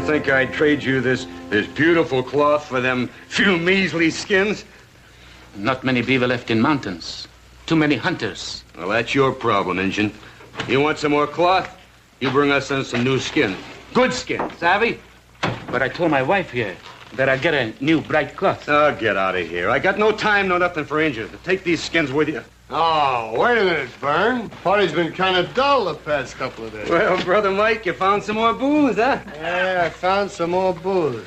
You think I'd trade you this beautiful cloth for them few measly skins? Not many beaver left in mountains. Too many hunters. Well, that's your problem, Injun. You want some more cloth? You bring us in some new skins. Good skins, savvy? But I told my wife here that I'd get a new bright cloth. Oh, get out of here. I got no time, no nothing for Injuns. Take these skins with you. Oh, wait a minute, Vern. Party's been kind of dull the past couple of days. Well, Brother Mike, you found some more booze, huh? Yeah, I found some more booze.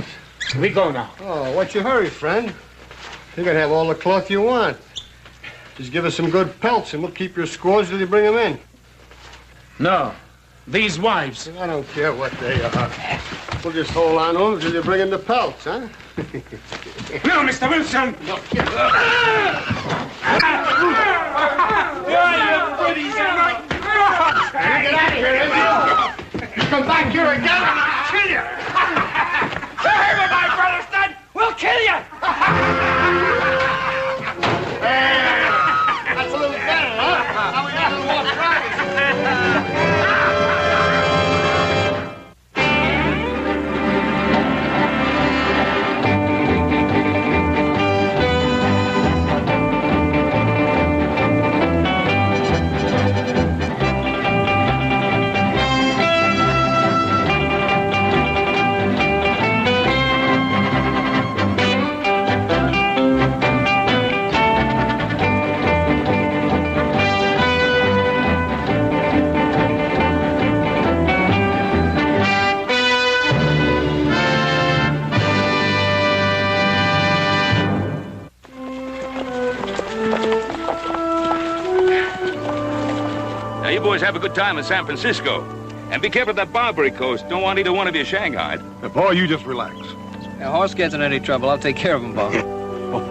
We go now. Oh, what's your hurry, friend? You can have all the cloth you want. Just give us some good pelts and we'll keep your scores till you bring them in. No. These wives. I don't care what they are. We'll just hold on to them till you bring in the pelts, huh? No, Mr. Wilson! No. Get out of here, you come back here again, I'll kill you! Hey, my brother's dead! We'll kill you! That's a little better, huh? Now we have to walk right. Boys have a good time in San Francisco. And be careful of that Barbary Coast. Don't want either one of you shanghaied. Paul, you just relax. If horse gets in any trouble, I'll take care of him, Bob.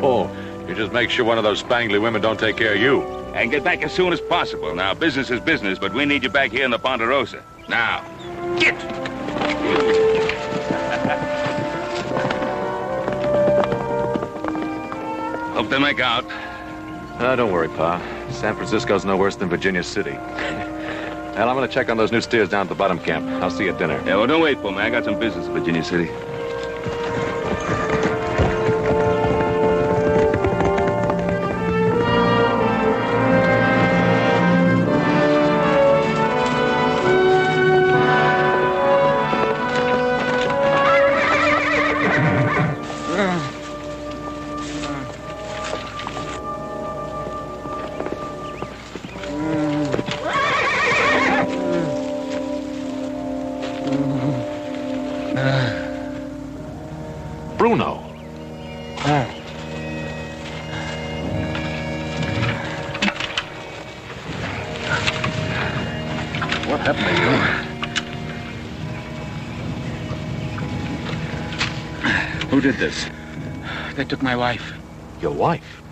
Oh, you just make sure one of those spangly women don't take care of you. And get back as soon as possible. Now, business is business, but we need you back here in the Ponderosa. Now, get! Hope they make out. Don't worry, Pa. San Francisco's no worse than Virginia City. And I'm going to check on those new steers down at the bottom camp. I'll see you at dinner. Yeah, well, don't wait for me. I got some business in Virginia City. Who did this? They took my wife. Your wife?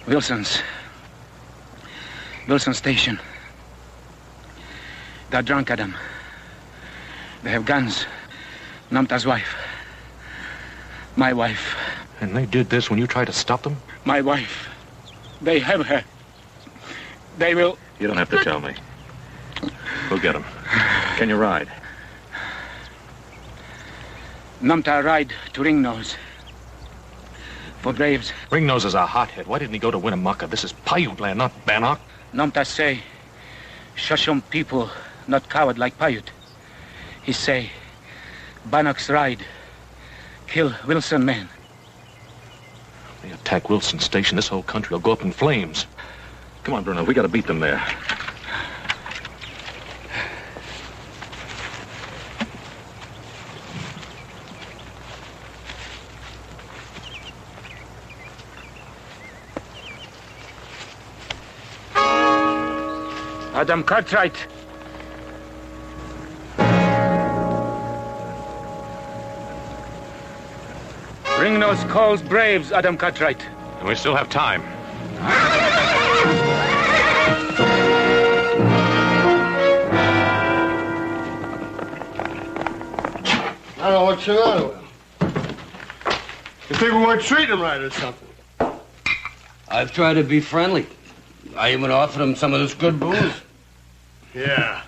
Wilson Station. They're drunk, Adam. They have guns. Namta's wife. My wife. And they did this when you tried to stop them? My wife. They have her. They will... You don't have to tell me. We'll get them. Can you ride? Namta ride to Ringnose. For Braves. Ringnose is a hothead. Why didn't he go to Winnemucca? This is Paiute land, not Bannock. Namta say, Shoshone people not coward like Paiute. He say, Bannock's ride, kill Wilson men. They attack Wilson Station, this whole country will go up in flames. Come on, Bruno, we gotta beat them there. Adam Cartwright. Ringnose calls Braves, Adam Cartwright. And we still have time. I don't know what's the matter with him. You think we weren't treating him right or something? I've tried to be friendly. I even offered him some of this good booze. Yeah.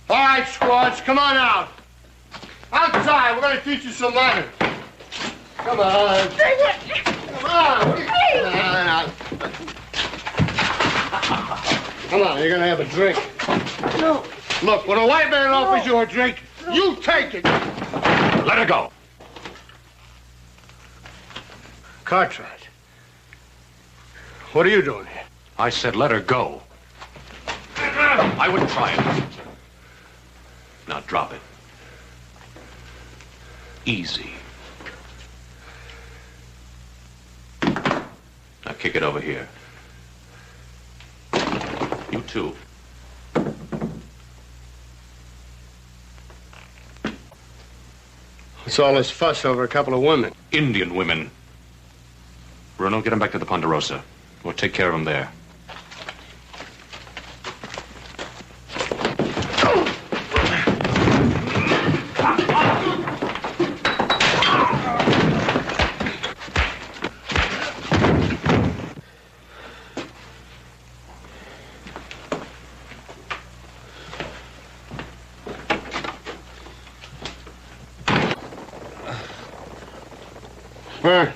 All right, squads, come on out. Outside, we're going to teach you some manners. Come on. Come on. Come on, you're going to have a drink. No. Look, when a white man offers you a drink, you take it. Let her go. Cartwright, what are you doing here? I said let her go. I wouldn't try it. Now drop it. Easy. Now kick it over here. You too. What's all this fuss over a couple of women? Indian women. Bruno, get him back to the Ponderosa. We'll take care of him there. Burn.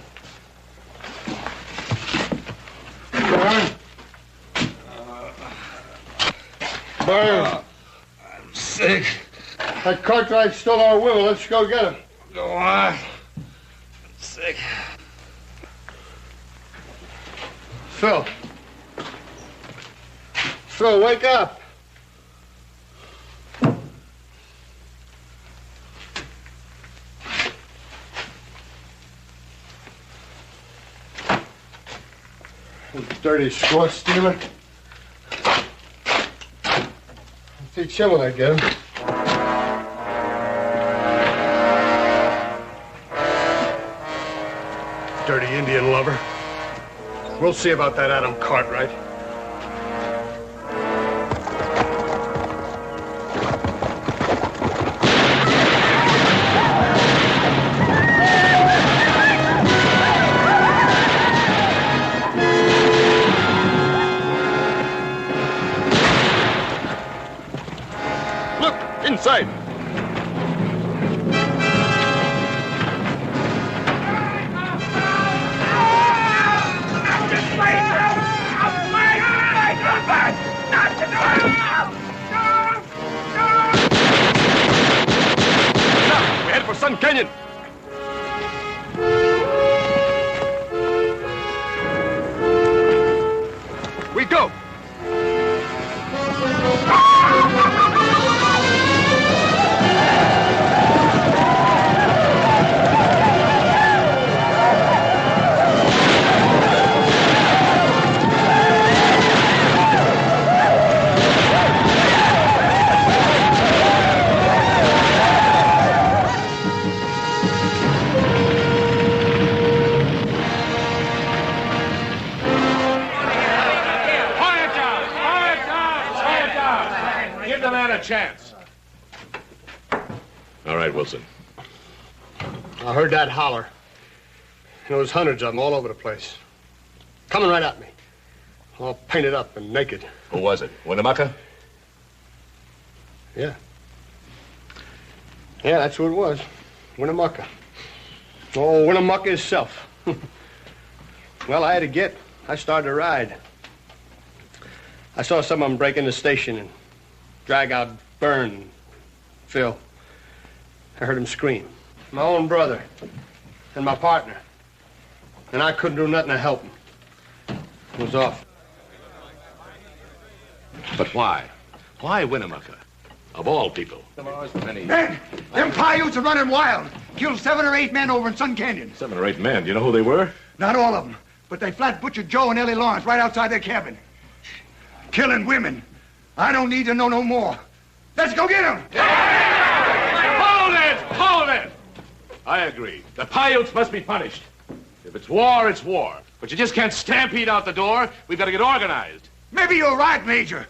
Burn. I'm sick. That Cartwright stole our women. Let's go get him. Go on. I'm sick. Phil. Phil, wake up. You dirty score stealer. I'll teach him when I get him. Dirty Indian lover. We'll see about that Adam Cartwright. Inside. We're headed for Sun Canyon. We go. Chance. All right, Wilson. I heard that holler. There was hundreds of them all over the place. Coming right at me. All painted up and naked. Who was it? Winnemucca? Yeah. Yeah, that's who it was. Winnemucca. Oh, Winnemucca himself. Well, I had to get. I started to ride. I saw some of them break in the station and drag out Byrne, Phil. I heard him scream. My own brother and my partner. And I couldn't do nothing to help him. It was awful. But why? Why Winnemucca? Of all people. Man, them Paiutes are running wild. Killed 7 or 8 men over in Sun Canyon. 7 or 8 men. Do you know who they were? Not all of them, but they flat butchered Joe and Ellie Lawrence right outside their cabin. Killing women. I don't need to know no more. Let's go get them! Hold it! Hold it! I agree. The Paiutes must be punished. If it's war, it's war. But you just can't stampede out the door. We've got to get organized. Maybe you're right, Major.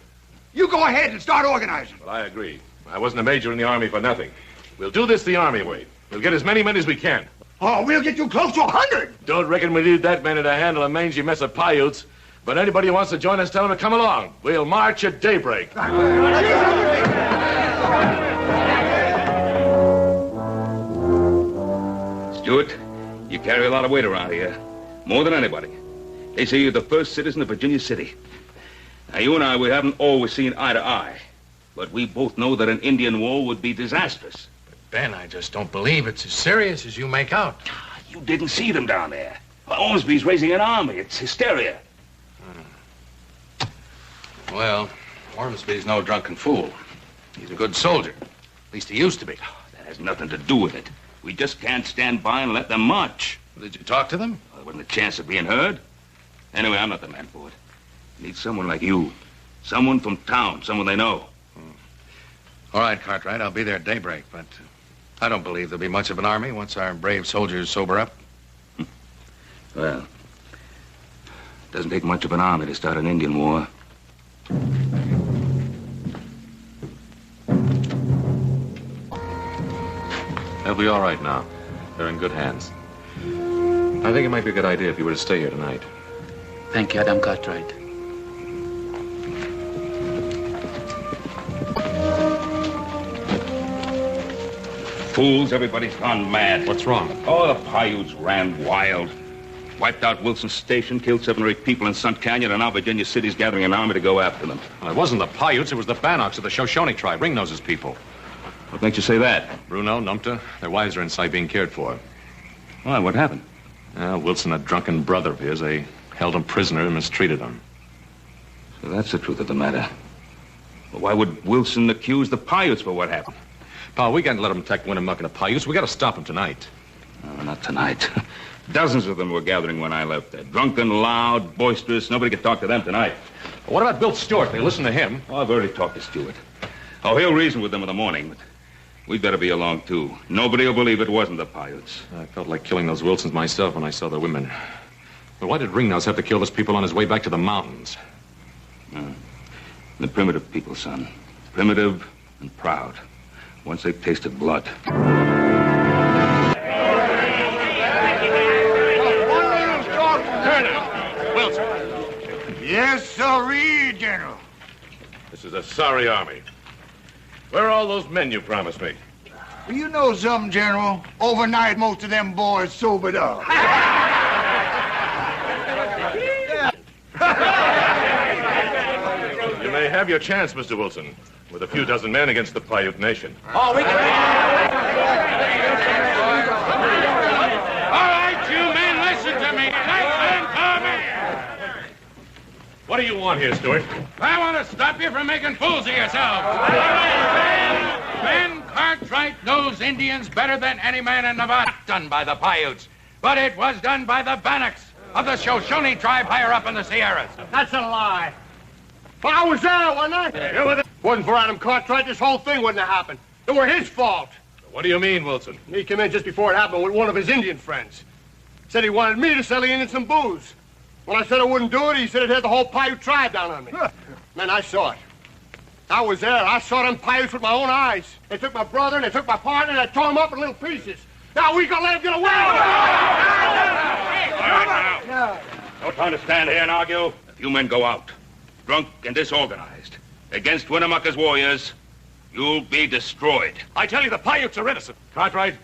You go ahead and start organizing. Well, I agree. I wasn't a major in the Army for nothing. We'll do this the Army way. We'll get as many men as we can. Oh, we'll get you close to 100. Don't reckon we need that many to handle a mangy mess of Paiutes. But anybody who wants to join us, tell them to come along. We'll march at daybreak. Stewart, you carry a lot of weight around here. More than anybody. They say you're the first citizen of Virginia City. Now, you and I, we haven't always seen eye to eye. But we both know that an Indian war would be disastrous. But, Ben, I just don't believe it's as serious as you make out. You didn't see them down there. Ormsby's raising an army. It's hysteria. Well, Ormsby's no drunken fool. He's a good soldier. At least he used to be. That has nothing to do with it. We just can't stand by and let them march. Did you talk to them? Well, there wasn't a chance of being heard. Anyway, I'm not the man for it. I need someone like you. Someone from town, someone they know. All right, Cartwright, I'll be there at daybreak, but I don't believe there'll be much of an army once our brave soldiers sober up. Well, it doesn't take much of an army to start an Indian war. They'll be all right now. They're in good hands. I think it might be a good idea if you were to stay here tonight. Thank you, Adam Cartwright. Fools, everybody's gone mad. What's wrong? Oh, the Paiutes ran wild. Wiped out Wilson's station, killed 7 or 8 people in Sun Canyon, and now Virginia City's gathering an army to go after them. Well, it wasn't the Paiutes, it was the Bannocks of the Shoshone tribe, Ringnose's people. What makes you say that? Bruno, Numta, their wives are inside being cared for. Why, what happened? Wilson, a drunken brother of his, they held him prisoner and mistreated him. So that's the truth of the matter. Well, why would Wilson accuse the Paiutes for what happened? Pa, we can't let them attack Winnemucca and the Paiutes. We got to stop them tonight. No, not tonight. Dozens of them were gathering when I left there. Drunken, loud, boisterous. Nobody could talk to them tonight. Well, what about Bill Stewart? They listen to him. Oh, I've already talked to Stewart. Oh, he'll reason with them in the morning, but we'd better be along, too. Nobody will believe it wasn't the Paiutes. I felt like killing those Wilsons myself when I saw the women. But why did Ringnose have to kill those people on his way back to the mountains? The primitive people, son. Primitive and proud. Once they've tasted blood. Wilson. Yes, sirree, General. This is a sorry army. Where are all those men you promised me? Well, you know something, General? Overnight, most of them boys sobered up. You may have your chance, Mr. Wilson, with a few dozen men against the Paiute nation. Oh, we can... All right, you men, listen to me. Listen to me. What do you want here, Stewart? I want to stop you from making fools of yourselves. Ben Cartwright knows Indians better than any man in Nevada. Not done by the Paiutes, but it was done by the Bannocks of the Shoshone tribe higher up in the Sierras. That's a lie. Well, I was there, wasn't I? If it wasn't for Adam Cartwright, this whole thing wouldn't have happened. It were his fault. What do you mean, Wilson? He came in just before it happened with one of his Indian friends. Said he wanted me to sell the Indians some booze. When I said I wouldn't do it, he said it had the whole Paiute tribe down on me. Man, I saw it. I was there. I saw them Paiutes with my own eyes. They took my brother and they took my partner and they tore him up in little pieces. Now we gonna let him get away. All right, now. No time to stand here and argue. If you men go out, drunk and disorganized, against Winnemucca's warriors, you'll be destroyed. I tell you, the Paiutes are innocent. Cartwright,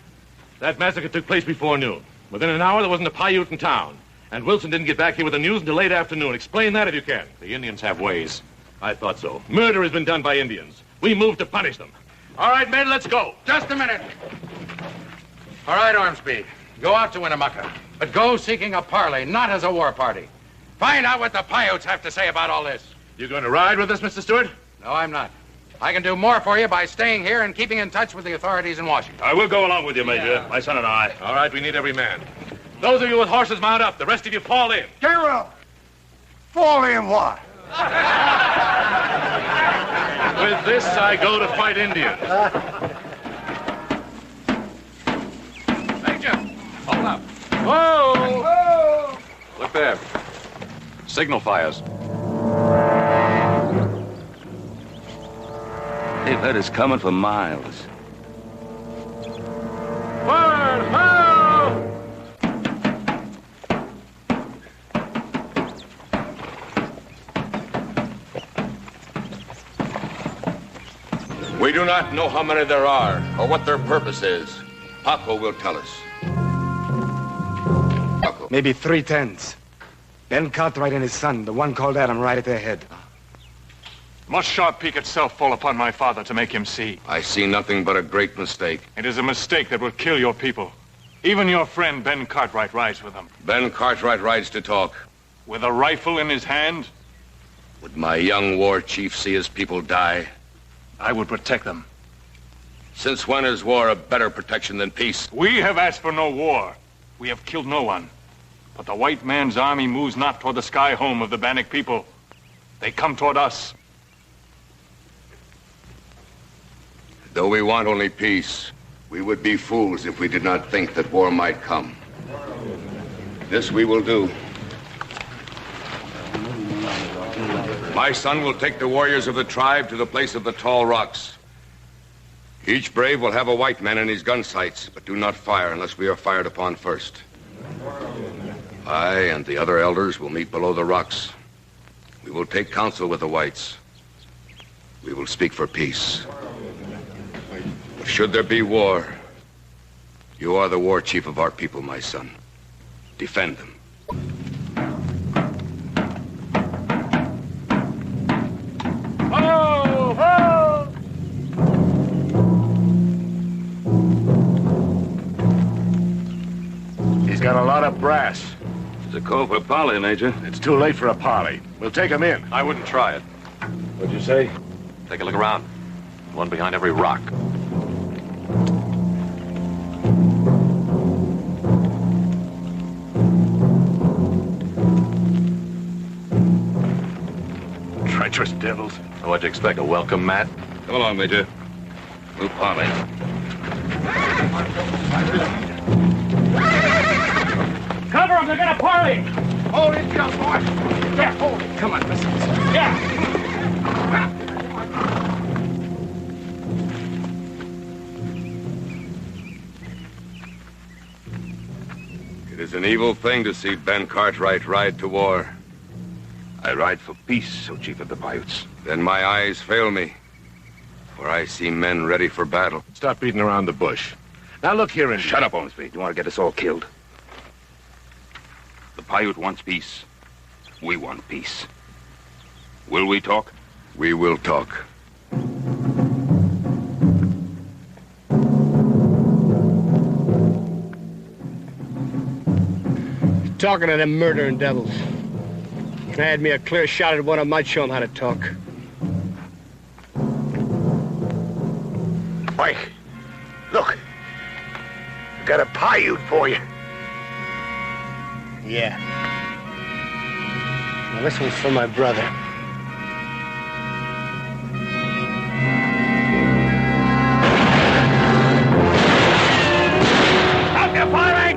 that massacre took place before noon. Within an hour, there wasn't a Paiute in town. And Wilson didn't get back here with the news until late afternoon. Explain that if you can. The Indians have ways. I thought so. Murder has been done by Indians. We moved to punish them. All right, men, let's go. Just a minute. All right, Ormsby. Go out to Winnemucca. But go seeking a parley, not as a war party. Find out what the Paiutes have to say about all this. You going to ride with us, Mr. Stewart? No, I'm not. I can do more for you by staying here and keeping in touch with the authorities in Washington. I will go along with you, Major. My son and I. All right, we need every man. Those of you with horses, mount up. The rest of you fall in. General, fall in what? With this, I go to fight Indians. Major, hold up. Whoa! Oh! Look there. Signal fires. They've heard us coming for miles. Forward, ho! We do not know how many there are or what their purpose is. Paco will tell us. people? Maybe 3 10s. Ben Cartwright and his son, the one called Adam, right at their head. Must Sharp Peak itself fall upon my father to make him see? I see nothing but a great mistake. It is a mistake that will kill your people. Even your friend Ben Cartwright rides with them. Ben Cartwright rides to talk. With a rifle in his hand? Would my young war chief see his people die? I would protect them. Since when is war a better protection than peace? We have asked for no war. We have killed no one. But the white man's army moves not toward the sky home of the Bannock people. They come toward us. Though we want only peace, we would be fools if we did not think that war might come. This we will do. My son will take the warriors of the tribe to the place of the tall rocks. Each brave will have a white man in his gun sights, but do not fire unless we are fired upon first. I and the other elders will meet below the rocks. We will take counsel with the whites. We will speak for peace. But should there be war, you are the war chief of our people, my son. Defend them. He's got a lot of brass. It's a call for parley, Major. It's too late for a parley. We'll take him in. I wouldn't try it. What'd you say? Take a look around. One behind every rock. Treacherous devils. What'd you expect, a welcome mat? Come along, Major. We'll parley. Cover them, they're gonna parley! Hold it, jump, boy. Yeah, hold it. Come on, listen. Yeah. It is an evil thing to see Ben Cartwright ride to war. I ride for peace, O Chief of the Paiutes. Then my eyes fail me, for I see men ready for battle. Stop beating around the bush. Now look here and... Shut up, Ormsby. You want to get us all killed? The Paiute wants peace. We want peace. Will we talk? We will talk. Talking to them murdering devils. If they had me a clear shot at one, I might show them how to talk. Mike, look. I got a Paiute for you. Yeah. Now this one's for my brother. Stop your firing!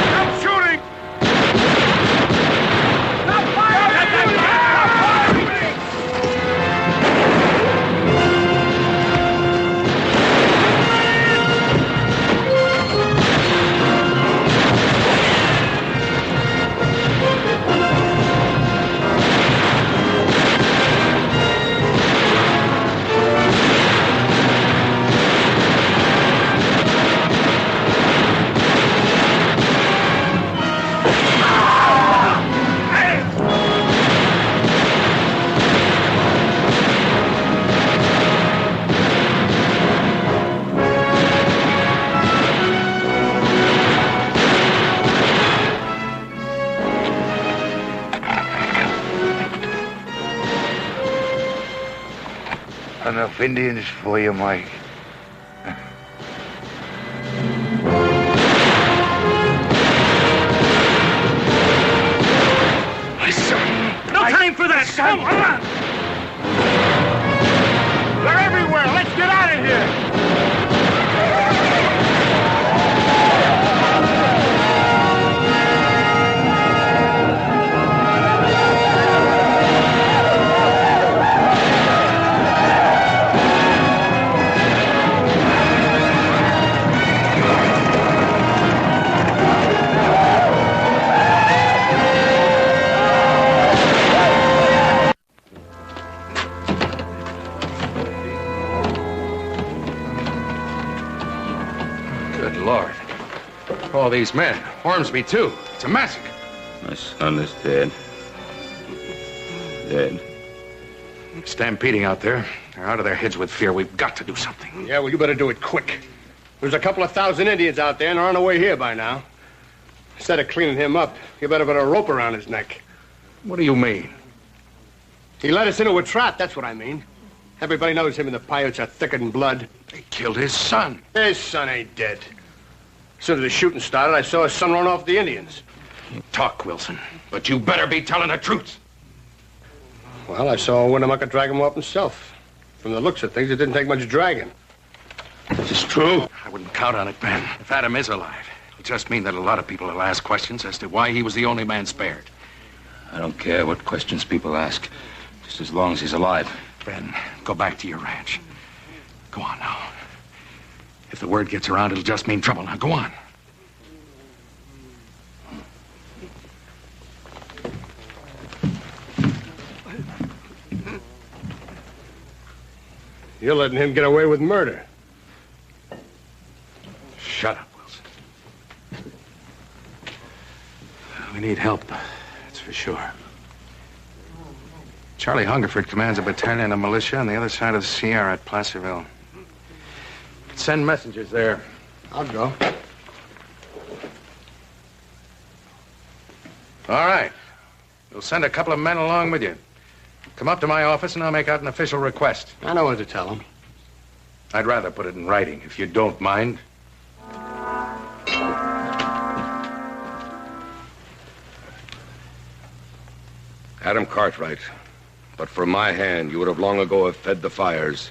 Stop shooting! Stop firing! Stop firing! Enough Indians for you, Mike. My son! No time for that! Come on! They're everywhere! Let's get out of here! All these men. Ormsby, too. It's a massacre. My son is dead. Dead. Stampeding out there. They're out of their heads with fear. We've got to do something. Yeah, well, you better do it quick. There's a couple of thousand Indians out there and they're on their way here by now. Instead of cleaning him up, you better put a rope around his neck. What do you mean? He led us into a trap, that's what I mean. Everybody knows him and the Paiutes are thicker than blood. They killed his son. His son ain't dead. As soon as the shooting started, I saw his son run off the Indians. You talk, Wilson, but you better be telling the truth. Well, I saw Winnemucca drag him off himself. From the looks of things, it didn't take much dragging. This is true. I wouldn't count on it, Ben. If Adam is alive, it'll just mean that a lot of people will ask questions as to why he was the only man spared. I don't care what questions people ask, just as long as he's alive. Ben, go back to your ranch. Go on now. If the word gets around, it'll just mean trouble. Now, go on. You're letting him get away with murder. Shut up, Wilson. We need help, that's for sure. Charlie Hungerford commands a battalion of militia on the other side of the Sierra at Placerville. Send messengers there. I'll go. All right. You'll send a couple of men along with you. Come up to my office and I'll make out an official request. I know what to tell them. I'd rather put it in writing, if you don't mind. Adam Cartwright, but for my hand, you would have long ago have fed the fires.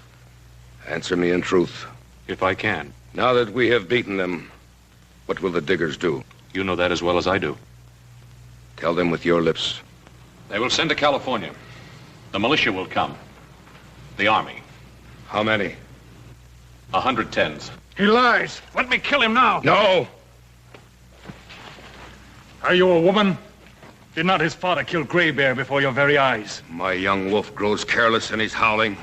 Answer me in truth. If I can. Now that we have beaten them, what will the diggers do? You know that as well as I do. Tell them with your lips. They will send to California. The militia will come. The army. How many? 110s. He lies. Let me kill him now. No! Are you a woman? Did not his father kill Gray Bear before your very eyes? My young wolf grows careless and he's howling.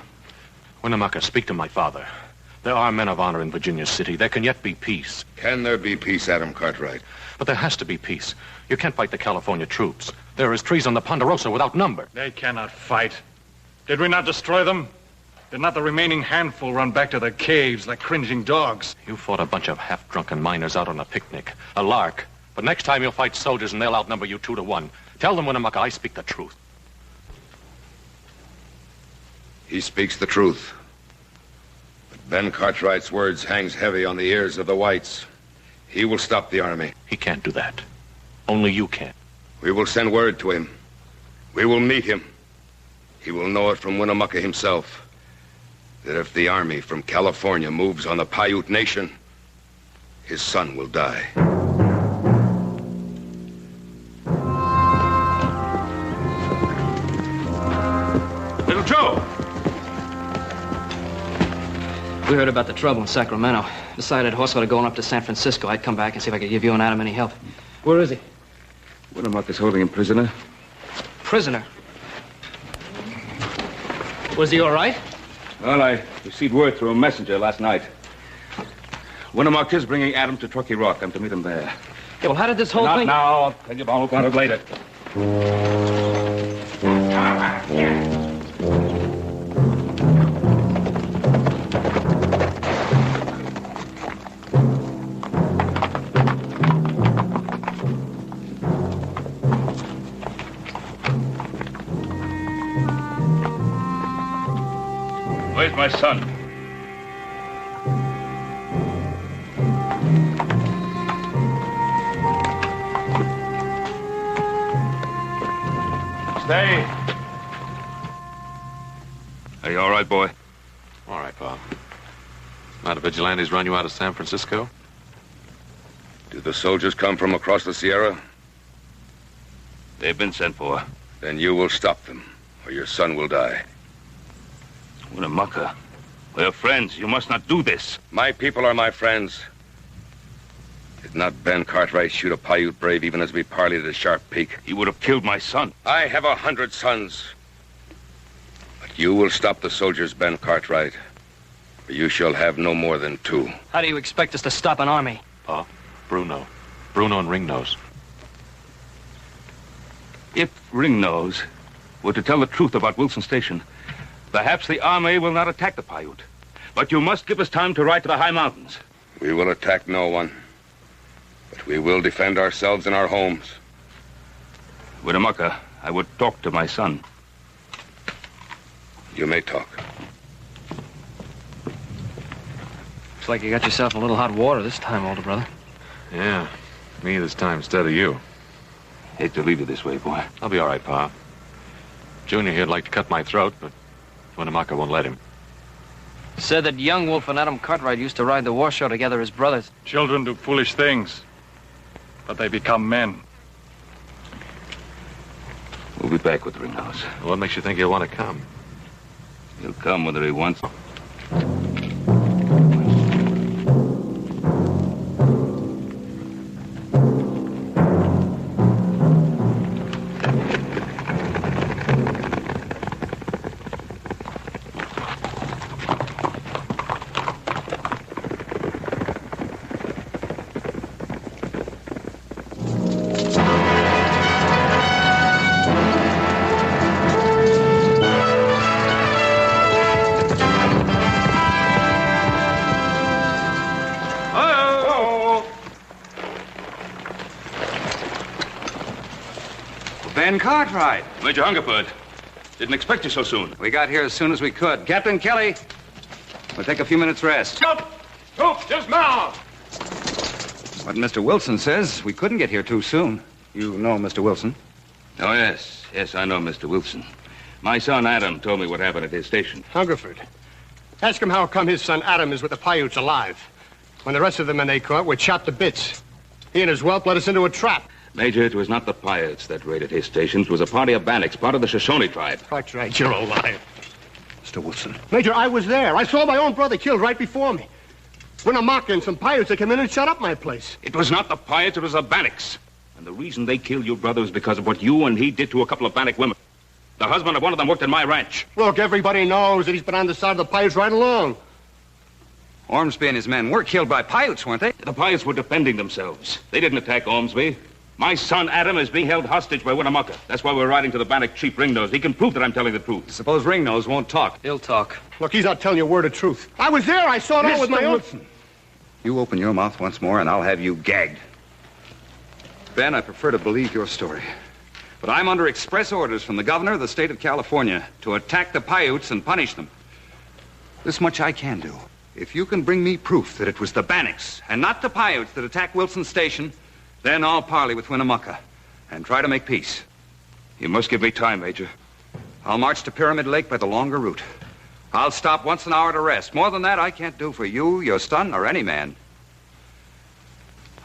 Winnemucca, speak to my father. There are men of honor in Virginia City. There can yet be peace. Can there be peace, Adam Cartwright? But there has to be peace. You can't fight the California troops. There is trees on the Ponderosa without number. They cannot fight. Did we not destroy them? Did not the remaining handful run back to their caves like cringing dogs? You fought a bunch of half-drunken miners out on a picnic. A lark. But next time you'll fight soldiers and they'll outnumber you 2 to 1. Tell them, Winnemucca, I speak the truth. He speaks the truth. But Ben Cartwright's words hangs heavy on the ears of the whites. He will stop the army. He can't do that. Only you can. We will send word to him. We will meet him. He will know it from Winnemucca himself, that if the army from California moves on the Paiute nation, his son will die. Little Joe! We heard about the trouble in Sacramento. Decided horse-load going up to San Francisco. I'd come back and see if I could give you and Adam any help. Where is he? Winnemucca's holding him prisoner. Prisoner? Was he all right? Well, I received word through a messenger last night. Winnemucca's bringing Adam to Truckee Rock. I'm to meet him there. Yeah, well, how did this whole Not thing... now. I'll tell you all about it later. Where's my son? Stay. Are you all right, boy? All right, Bob. Now the vigilantes run you out of San Francisco? Do the soldiers come from across the Sierra? They've been sent for. Then you will stop them, or your son will die. Winnemucca, we're friends. You must not do this. My people are my friends. Did not Ben Cartwright shoot a Paiute brave even as we parleyed at Sharp Peak? He would have killed my son. I have 100 sons. But you will stop the soldiers, Ben Cartwright. For you shall have no more than 2. How do you expect us to stop an army? Pa, Bruno, Bruno and Ringnose. If Ringnose were to tell the truth about Wilson Station, perhaps the army will not attack the Paiute. But you must give us time to ride to the high mountains. We will attack no one. But we will defend ourselves in our homes. Winnemucca, I would talk to my son. You may talk. Looks like you got yourself a little hot water this time, older brother. Yeah, me this time instead of you. Hate to leave you this way, boy. I'll be all right, Pa. Junior here'd like to cut my throat, but Winnemucca won't let him. Said that young Wolf and Adam Cartwright used to ride the war show together as brothers. Children do foolish things, but they become men. We'll be back with Ringnose. What makes you think he'll want to come? He'll come whether he wants. Ben Cartwright. Major Hungerford. Didn't expect you so soon. We got here as soon as we could. Captain Kelly, we'll take a few minutes rest. Stop! Stop! Dismount! What Mr. Wilson says, we couldn't get here too soon. You know Mr. Wilson? Oh, yes. Yes, I know Mr. Wilson. My son Adam told me what happened at his station. Hungerford, ask him how come his son Adam is with the Paiutes alive, when the rest of the men they caught were chopped to bits. He and his whelp led us into a trap. Major, it was not the Paiutes that raided his station. It was a party of Bannocks, part of the Shoshone tribe. Cartwright, you're a liar. Mr. Wilson. Major, I was there. I saw my own brother killed right before me. Winnemucca and some Paiutes that came in and shut up my place. It was not the Paiutes, it was the Bannocks. And the reason they killed your brother was because of what you and he did to a couple of Bannock women. The husband of one of them worked in my ranch. Look, everybody knows that he's been on the side of the Paiutes right along. Ormsby and his men were killed by Paiutes, weren't they? The Paiutes were defending themselves. They didn't attack Ormsby. My son, Adam, is being held hostage by Winnemucca. That's why we're riding to the Bannock chief, Ringnose. He can prove that I'm telling the truth. Suppose Ringnose won't talk. He'll talk. Look, he's not telling you a word of truth. I was there. I saw it all with my own... Wilson. You open your mouth once more, and I'll have you gagged. Ben, I prefer to believe your story. But I'm under express orders from the governor of the state of California to attack the Paiutes and punish them. This much I can do. If you can bring me proof that it was the Bannocks and not the Paiutes that attacked Wilson Station, then I'll parley with Winnemucca and try to make peace. You must give me time, Major. I'll march to Pyramid Lake by the longer route. I'll stop once an hour to rest. More than that, I can't do for you, your son, or any man.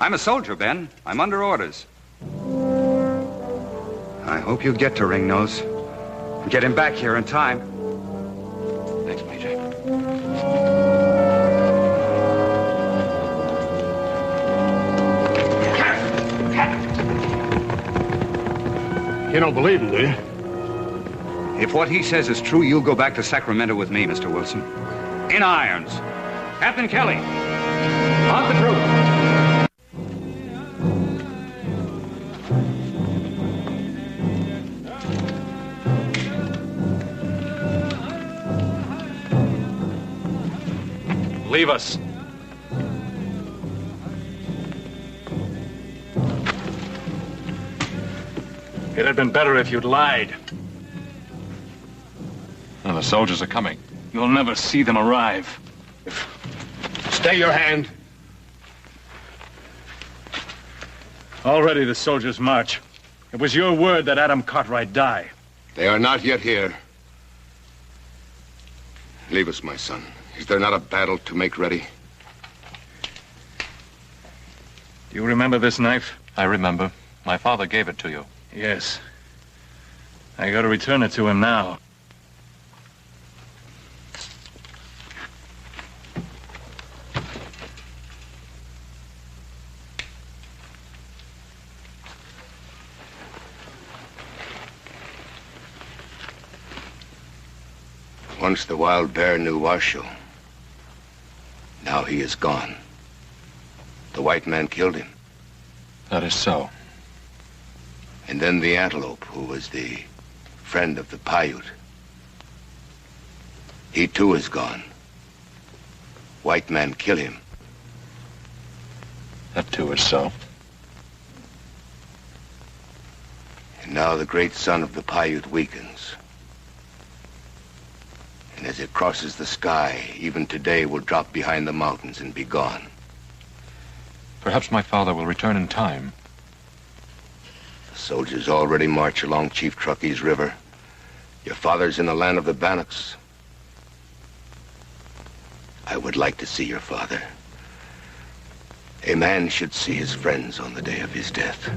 I'm a soldier, Ben. I'm under orders. I hope you get to Ringnose and get him back here in time. Thanks, Major. You don't believe him, do you? If what he says is true, you'll go back to Sacramento with me, Mr. Wilson. In irons. Captain Kelly, on the truth. Leave us. It had been better if you'd lied. Oh, the soldiers are coming. You'll never see them arrive. Stay your hand. Already the soldiers march. It was your word that Adam Cartwright die. They are not yet here. Leave us, my son. Is there not a battle to make ready? Do you remember this knife? I remember. My father gave it to you. Yes. I gotta return it to him now. Once the wild bear knew Washoe. Now he is gone. The white man killed him. That is so. And then the antelope, who was the friend of the Paiute. He too is gone. White man kill him. That too is so. And now the great sun of the Paiute weakens. And as it crosses the sky, even today will drop behind the mountains and be gone. Perhaps my father will return in time. The soldiers already march along Chief Truckey's River. Your father's in the land of the Bannocks. I would like to see your father. A man should see his friends on the day of his death.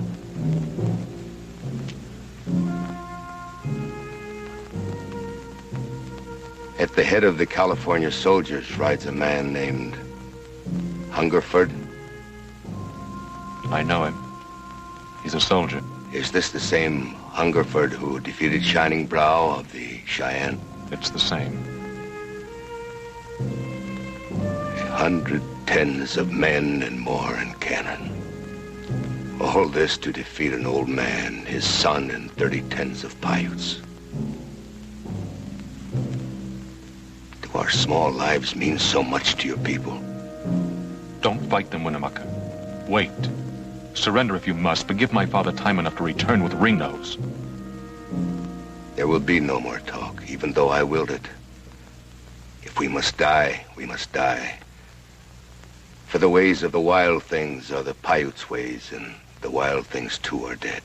At the head of the California soldiers rides a man named Hungerford. I know him. He's a soldier. Is this the same Hungerford who defeated Shining Brow of the Cheyenne? It's the same. 100 tens of men and more in cannon. All this to defeat an old man, his son, and 30 tens of Paiutes. Do our small lives mean so much to your people? Don't fight them, Winnemucca. Wait. Surrender if you must, but give my father time enough to return with Ringnose. There will be no more talk, even though I willed it. If we must die, we must die. For the ways of the wild things are the Paiutes' ways, and the wild things too are dead.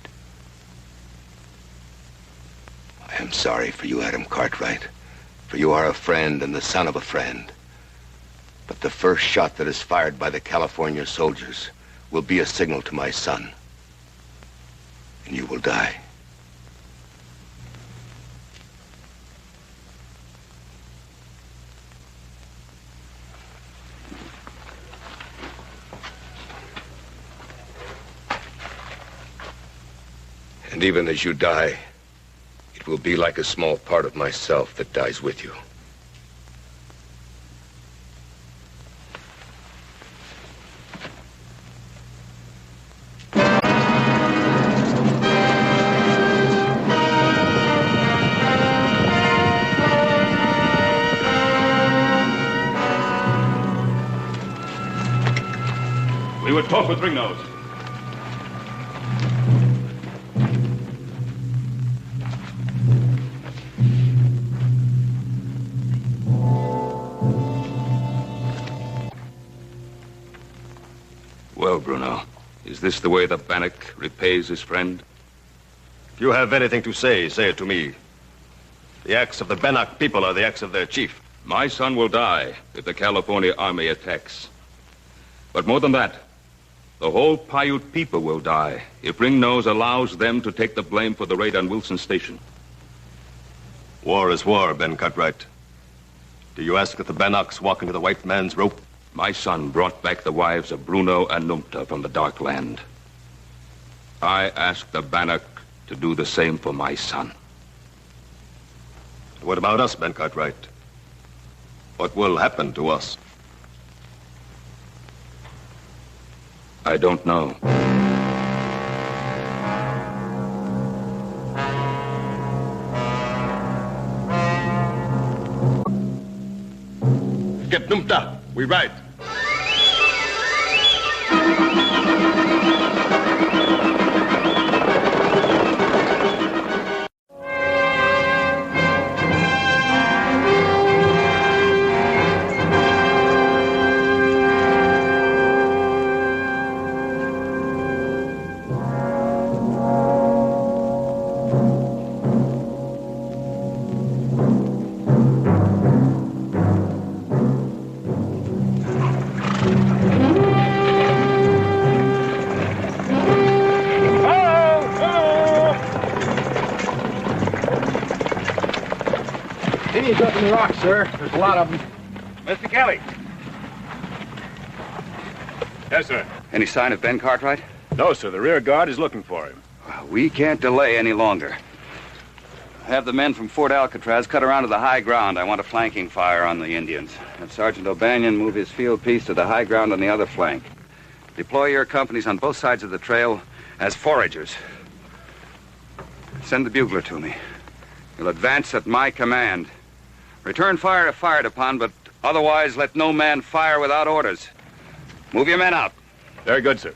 I am sorry for you, Adam Cartwright, for you are a friend and the son of a friend. But the first shot that is fired by the California soldiers will be a signal to my son, and you will die. And even as you die, it will be like a small part of myself that dies with you. We would talk with Ringnose. Well, Bruno, is this the way the Bannock repays his friend? If you have anything to say, say it to me. The acts of the Bannock people are the acts of their chief. My son will die if the California army attacks. But more than that, the whole Paiute people will die if Ringnose allows them to take the blame for the raid on Wilson Station. War is war, Ben Cartwright. Do you ask that the Bannocks walk into the white man's rope? My son brought back the wives of Bruno and Numta from the Dark Land. I ask the Bannock to do the same for my son. What about us, Ben Cartwright? What will happen to us? I don't know. Get Numta. We ride. Indians up in the rocks, sir. There's a lot of them. Mr. Kelly. Yes, sir. Any sign of Ben Cartwright? No, sir. The rear guard is looking for him. We can't delay any longer. Have the men from Fort Alcatraz cut around to the high ground. I want a flanking fire on the Indians. Have Sergeant O'Banion move his field piece to the high ground on the other flank. Deploy your companies on both sides of the trail as foragers. Send the bugler to me. You'll advance at my command. Return fire if fired upon, but otherwise let no man fire without orders. Move your men out. Very good, sir.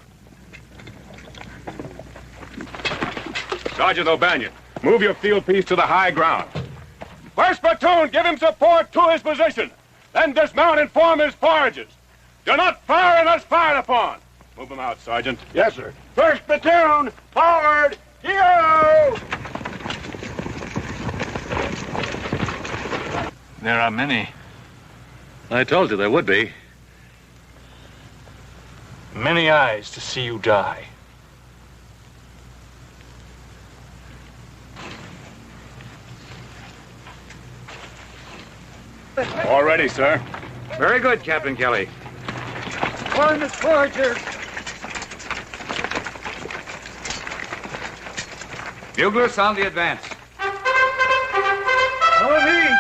Sergeant O'Banion, move your field piece to the high ground. First platoon, give him support to his position. Then dismount and form his foragers. Do not fire unless fired upon. Move them out, Sergeant. Yes, sir. First platoon, forward! Yo! There are many. I told you there would be. Many eyes to see you die. All ready, sir. Very good, Captain Kelly. Form his foragers. Bugler, sound the advance. Follow me.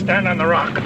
Stand on the rock.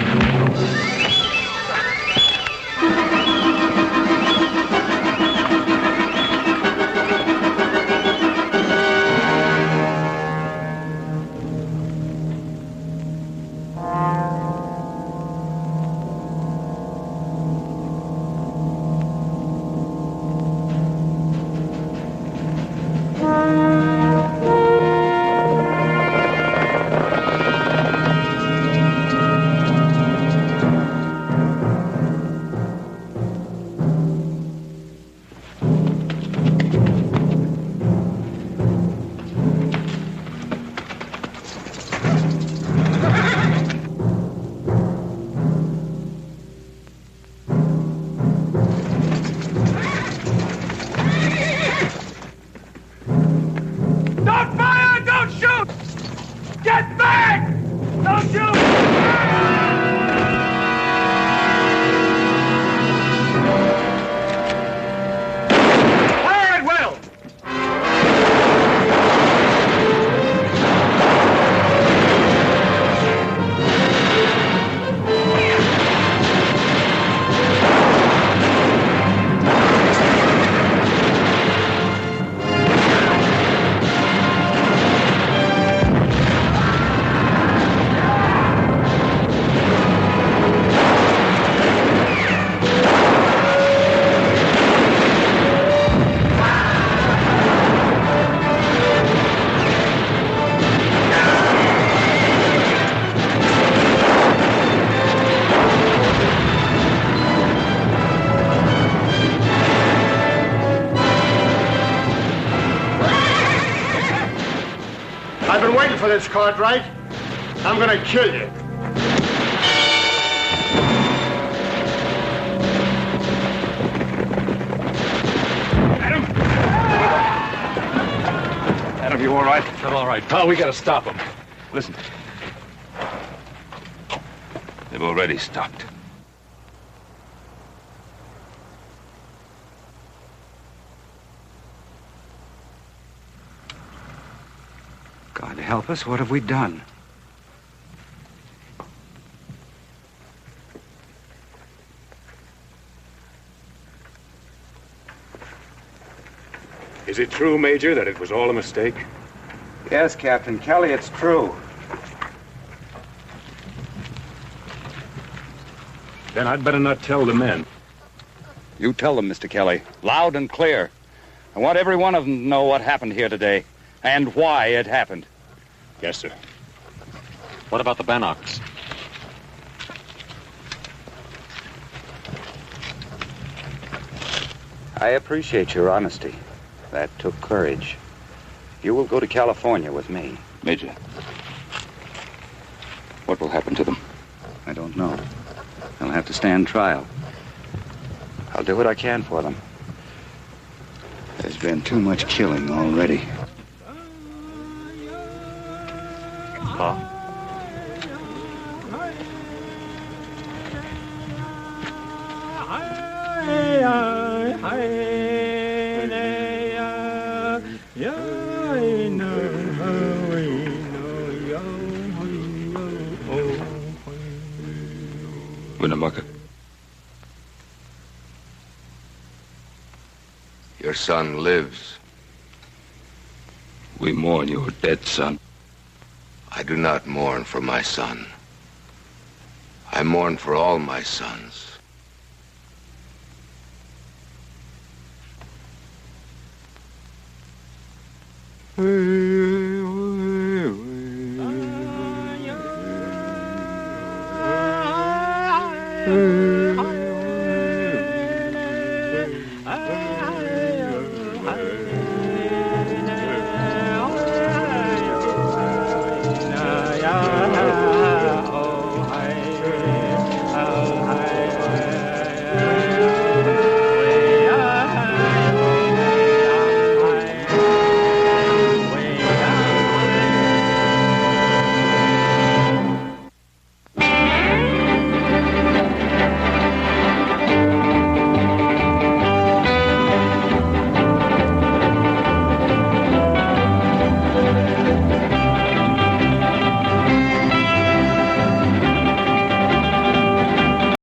I've been waiting for this, Cartwright. I'm gonna kill you. Adam, you all right? I'm all right. Pal, we gotta stop them. Listen. They've already stopped. God help us, what have we done? Is it true, Major, that it was all a mistake? Yes, Captain Kelly, it's true. Then I'd better not tell the men. You tell them, Mr. Kelly, loud and clear. I want every one of them to know what happened here today and why it happened. Yes, sir. What about the Bannocks? I appreciate your honesty. That took courage. You will go to California with me. Major, what will happen to them? I don't know. They'll have to stand trial. I'll do what I can for them. There's been too much killing already. Pa? Winnemucca. Your son lives. We mourn your dead son. I do not mourn for my son. I mourn for all my sons. Hey.